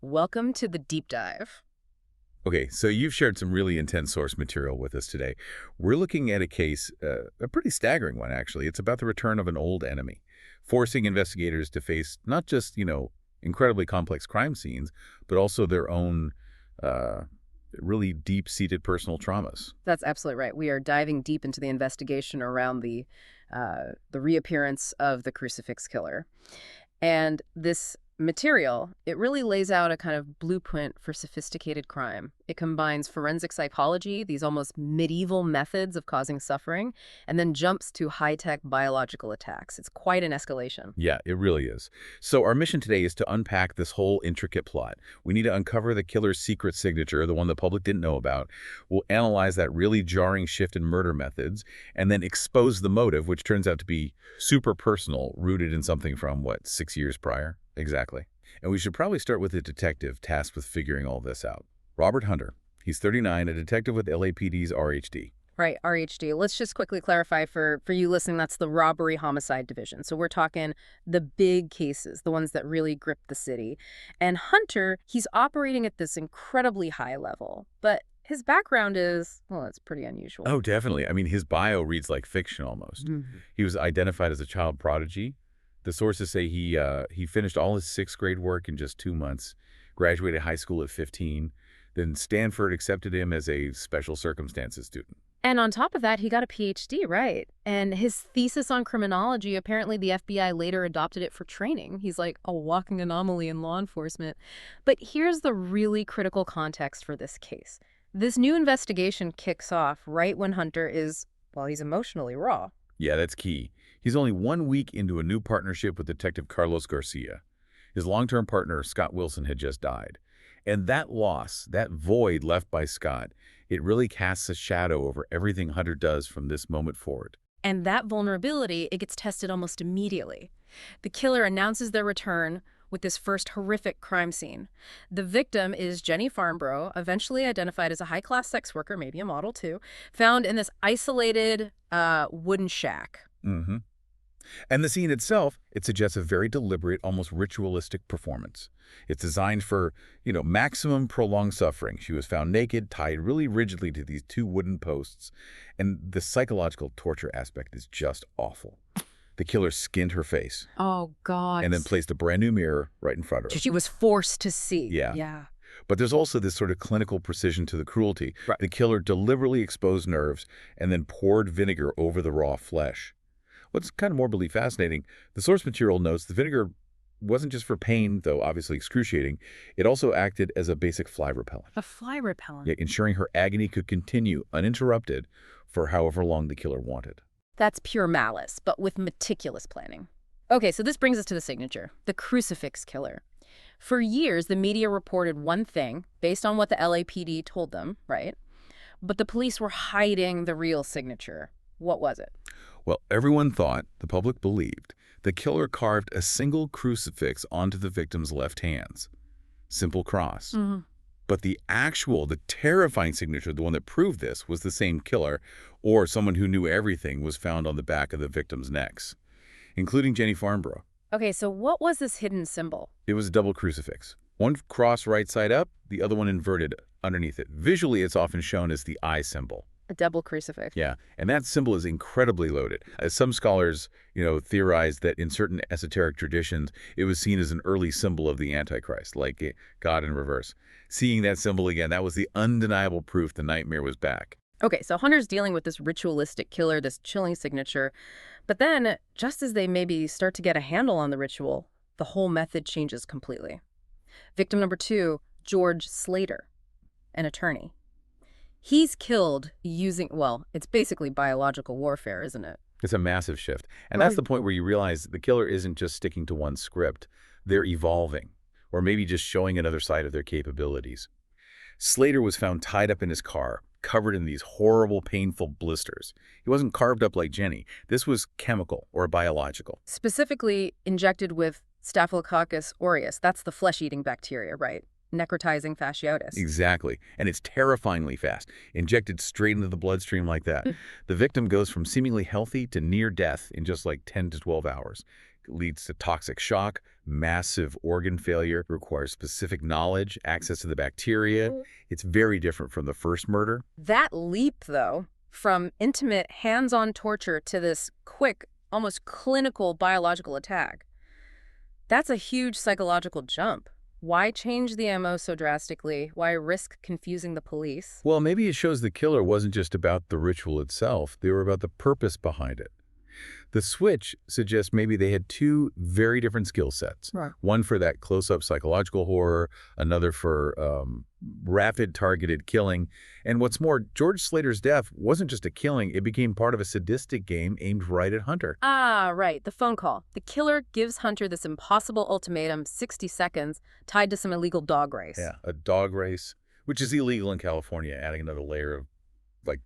Welcome to the deep dive. Okay, so you've shared some really intense source material with us today. We're looking at a case, a pretty staggering one, actually. It's about the return of an old enemy, forcing investigators to face not just, incredibly complex crime scenes, but also their own really deep-seated personal traumas. That's absolutely right. We are diving deep into the investigation around the reappearance of the Crucifix Killer. And this material, it really lays out a kind of blueprint for sophisticated crime. It combines forensic psychology, these almost medieval methods of causing suffering, and then jumps to high-tech biological attacks. It's quite an escalation. Yeah, it really is. So our mission today is to unpack this whole intricate plot. We need to uncover the killer's secret signature, the one the public didn't know about. We'll analyze that really jarring shift in murder methods, and then expose the motive, which turns out to be super personal, rooted in something from, 6 years prior? Exactly. And we should probably start with the detective tasked with figuring all this out. Robert Hunter. He's 39, a detective with LAPD's RHD. Right, RHD. Let's just quickly clarify for you listening, that's the robbery homicide division. So we're talking the big cases, the ones that really grip the city. And Hunter, he's operating at this incredibly high level, but his background is, well, it's pretty unusual. Oh, definitely. I mean, his bio reads like fiction almost. He was identified as a child prodigy. The sources say he finished all his sixth-grade work in just 2 months, graduated high school at 15, then Stanford accepted him as a special circumstances student. And on top of that, he got a PhD, right? And his thesis on criminology, apparently the FBI later adopted it for training. He's like a walking anomaly in law enforcement. But here's the really critical context for this case. This new investigation kicks off right when Hunter is, well, he's emotionally raw. Yeah, that's key. He's only 1 week into a new partnership with Detective Carlos Garcia. His long-term partner, Scott Wilson, had just died. And that loss, that void left by Scott, it really casts a shadow over everything Hunter does from this moment forward. And that vulnerability, it gets tested almost immediately. The killer announces their return with this first horrific crime scene. The victim is Jenny Farnborough, eventually identified as a high-class sex worker, maybe a model too, found in this isolated wooden shack. Mm-hmm. And the scene itself, it suggests a very deliberate, almost ritualistic performance. It's designed for, maximum prolonged suffering. She was found naked, tied really rigidly to these 2 wooden posts, and the psychological torture aspect is just awful. The killer skinned her face. Oh, God. And then placed a brand new mirror right in front of her. She was forced to see. Yeah. But there's also this sort of clinical precision to the cruelty. Right. The killer deliberately exposed nerves and then poured vinegar over the raw flesh. What's kind of morbidly fascinating, the source material notes the vinegar wasn't just for pain, though obviously excruciating. It also acted as a basic fly repellent. A fly repellent? Yeah, ensuring her agony could continue uninterrupted for however long the killer wanted. That's pure malice, but with meticulous planning. Okay, so this brings us to the signature, the Crucifix Killer. For years, the media reported one thing, based on what the LAPD told them, right? But the police were hiding the real signature. What was it? Well, everyone thought, the public believed, the killer carved a single crucifix onto the victim's left hands. Simple cross. Mm-hmm. But the terrifying signature, the one that proved this, was the same killer, or someone who knew everything, was found on the back of the victims' necks, including Jenny Farnborough. Okay, so what was this hidden symbol? It was a double crucifix. One cross right side up, the other one inverted underneath it. Visually, it's often shown as the eye symbol. A double crucifix. Yeah, and that symbol is incredibly loaded. As some scholars, theorized that in certain esoteric traditions, it was seen as an early symbol of the Antichrist, like God in reverse. Seeing that symbol again, that was the undeniable proof the nightmare was back. Okay, so Hunter's dealing with this ritualistic killer, this chilling signature. But then, just as they maybe start to get a handle on the ritual, the whole method changes completely. Victim number 2, George Slater, an attorney. He's killed using, well, it's basically biological warfare, isn't it? It's a massive shift. And that's the point where you realize the killer isn't just sticking to one script. They're evolving, or maybe just showing another side of their capabilities. Slater was found tied up in his car, covered in these horrible, painful blisters. He wasn't carved up like Jenny. This was chemical or biological. Specifically injected with Staphylococcus aureus. That's the flesh-eating bacteria, right? Necrotizing fasciotis. Exactly. And it's terrifyingly fast, injected straight into the bloodstream like that. The victim goes from seemingly healthy to near death in just like 10 to 12 hours. leads to toxic shock, massive organ failure, requires specific knowledge, access to the bacteria. It's very different from the first murder. That leap, though, from intimate, hands-on torture to this quick, almost clinical biological attack, that's a huge psychological jump. Why change the MO so drastically? Why risk confusing the police? Well, maybe it shows the killer wasn't just about the ritual itself. They were about the purpose behind it. The switch suggests maybe they had two very different skill sets. Right. One for that close-up psychological horror, another for rapid targeted killing. And what's more, George Slater's death wasn't just a killing, it became part of a sadistic game aimed right at Hunter. Ah, right, the phone call. The killer gives Hunter this impossible ultimatum, 60 seconds, tied to some illegal dog race. Yeah, a dog race, which is illegal in California, adding another layer of, like,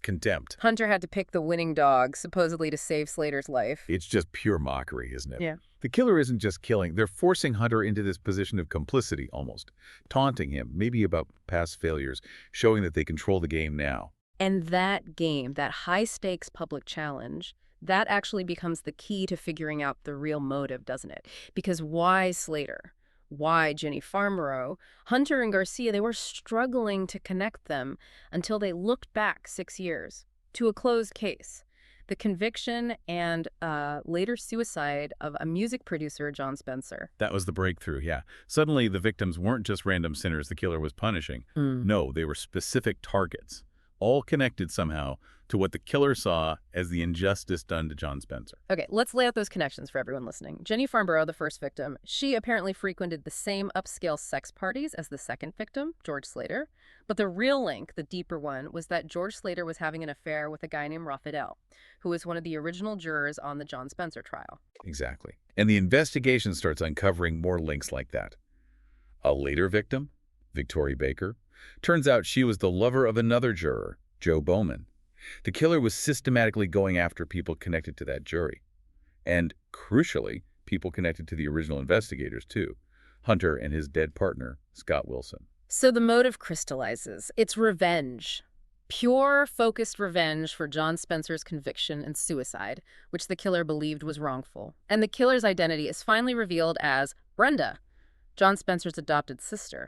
contempt. Hunter had to pick the winning dog, supposedly to save Slater's life. It's just pure mockery, isn't it? Yeah. The killer isn't just killing. They're forcing Hunter into this position of complicity, almost. Taunting him, maybe about past failures, showing that they control the game now. And that game, that high-stakes public challenge, that actually becomes the key to figuring out the real motive, doesn't it? Because why Slater? Why Jenny Farmerow? Hunter and Garcia, they were struggling to connect them until they looked back 6 years to a closed case. The conviction and later suicide of a music producer, John Spencer. That was the breakthrough, yeah. Suddenly, the victims weren't just random sinners the killer was punishing. No, they were specific targets, all connected somehow to what the killer saw as the injustice done to John Spencer. Okay, let's lay out those connections for everyone listening. Jenny Farmerow, the first victim, she apparently frequented the same upscale sex parties as the second victim, George Slater. But the real link, the deeper one, was that George Slater was having an affair with a guy named Raphael, who was one of the original jurors on the John Spencer trial. Exactly. And the investigation starts uncovering more links like that. A later victim, Victoria Baker, turns out she was the lover of another juror, Joe Bowman. The killer was systematically going after people connected to that jury. And, crucially, people connected to the original investigators, too. Hunter and his dead partner, Scott Wilson. So the motive crystallizes. It's revenge. Pure, focused revenge for John Spencer's conviction and suicide, which the killer believed was wrongful. And the killer's identity is finally revealed as Brenda, John Spencer's adopted sister.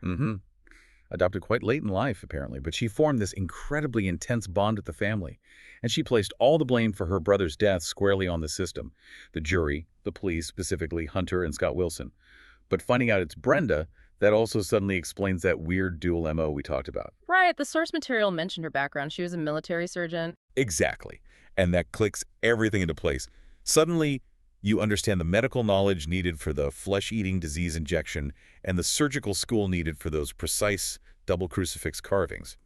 Adopted quite late in life, apparently, but she formed this incredibly intense bond with the family, and she placed all the blame for her brother's death squarely on the system, the jury, the police, specifically Hunter and Scott Wilson. But finding out it's Brenda, that also suddenly explains that weird dual MO we talked about. Right, the source material mentioned her background. She was a military surgeon. Exactly, and that clicks everything into place. Suddenly, you understand the medical knowledge needed for the flesh-eating disease injection and the surgical school needed for those precise double-crucifix carvings.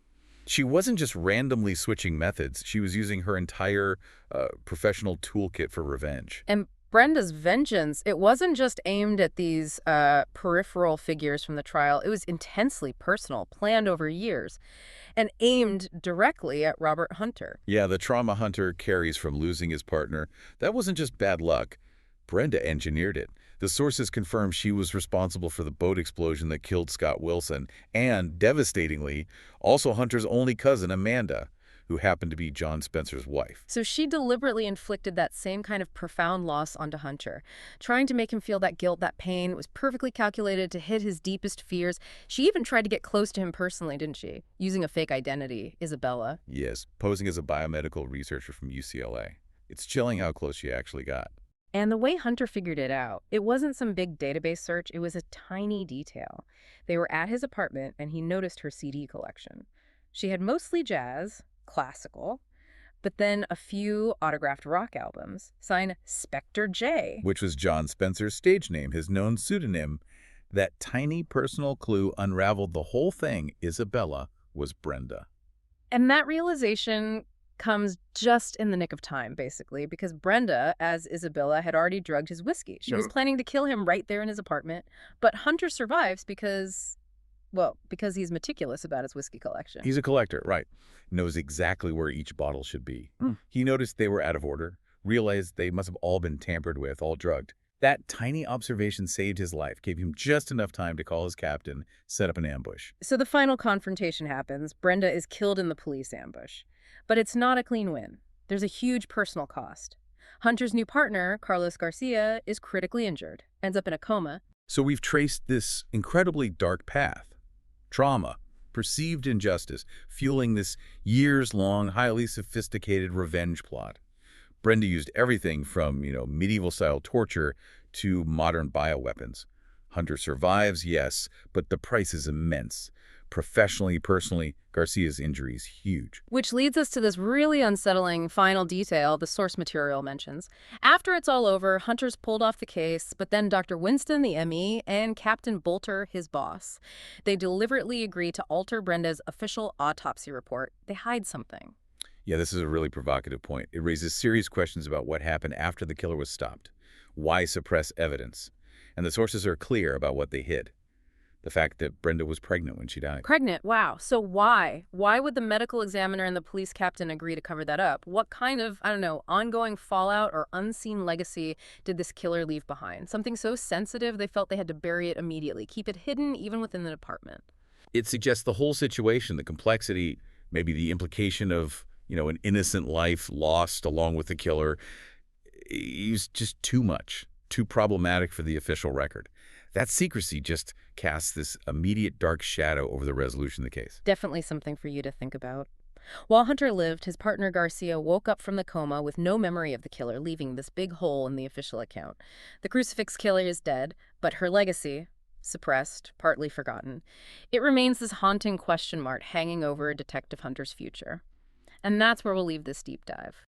She wasn't just randomly switching methods. She was using her entire professional toolkit for revenge. And Brenda's vengeance, it wasn't just aimed at these peripheral figures from the trial. It was intensely personal, planned over years, and aimed directly at Robert Hunter. Yeah, the trauma Hunter carries from losing his partner, that wasn't just bad luck. Brenda engineered it. The sources confirm she was responsible for the boat explosion that killed Scott Wilson, and, devastatingly, also Hunter's only cousin, Amanda, who happened to be John Spencer's wife. So she deliberately inflicted that same kind of profound loss onto Hunter, trying to make him feel that guilt, that pain. It was perfectly calculated to hit his deepest fears. She even tried to get close to him personally, didn't she? Using a fake identity, Isabella. Yes, posing as a biomedical researcher from UCLA. It's chilling how close she actually got. And the way Hunter figured it out, it wasn't some big database search, it was a tiny detail. They were at his apartment, and he noticed her CD collection. She had mostly jazz, classical, but then a few autographed rock albums, signed Spectre J. Which was John Spencer's stage name, his known pseudonym. That tiny personal clue unraveled the whole thing. Isabella was Brenda. And that realization comes just in the nick of time, basically, because Brenda, as Isabella, had already drugged his whiskey. She was planning to kill him right there in his apartment, but Hunter survives because he's meticulous about his whiskey collection. He's a collector, right. Knows exactly where each bottle should be. He noticed they were out of order, realized they must have all been tampered with, all drugged. That tiny observation saved his life, gave him just enough time to call his captain, set up an ambush. So the final confrontation happens. Brenda is killed in the police ambush. But it's not a clean win. There's a huge personal cost. Hunter's new partner, Carlos Garcia, is critically injured, ends up in a coma. So we've traced this incredibly dark path. Trauma, perceived injustice, fueling this years-long, highly sophisticated revenge plot. Brenda used everything from, medieval-style torture to modern bioweapons. Hunter survives, yes, but the price is immense. Professionally, personally, Garcia's injury is huge. Which leads us to this really unsettling final detail the source material mentions. After it's all over, Hunter's pulled off the case, but then Dr. Winston, the ME, and Captain Bolter, his boss, they deliberately agree to alter Brenda's official autopsy report. They hide something. Yeah, this is a really provocative point. It raises serious questions about what happened after the killer was stopped. Why suppress evidence? And the sources are clear about what they hid. The fact that Brenda was pregnant when she died. Pregnant, wow. So why? Why would the medical examiner and the police captain agree to cover that up? What kind of, ongoing fallout or unseen legacy did this killer leave behind? Something so sensitive they felt they had to bury it immediately, keep it hidden even within the department. It suggests the whole situation, the complexity, maybe the implication of, an innocent life lost along with the killer. It was just too much, too problematic for the official record. That secrecy just casts this immediate dark shadow over the resolution of the case. Definitely something for you to think about. While Hunter lived, his partner Garcia woke up from the coma with no memory of the killer, leaving this big hole in the official account. The Crucifix Killer is dead, but her legacy, suppressed, partly forgotten, it remains this haunting question mark hanging over Detective Hunter's future. And that's where we'll leave this deep dive.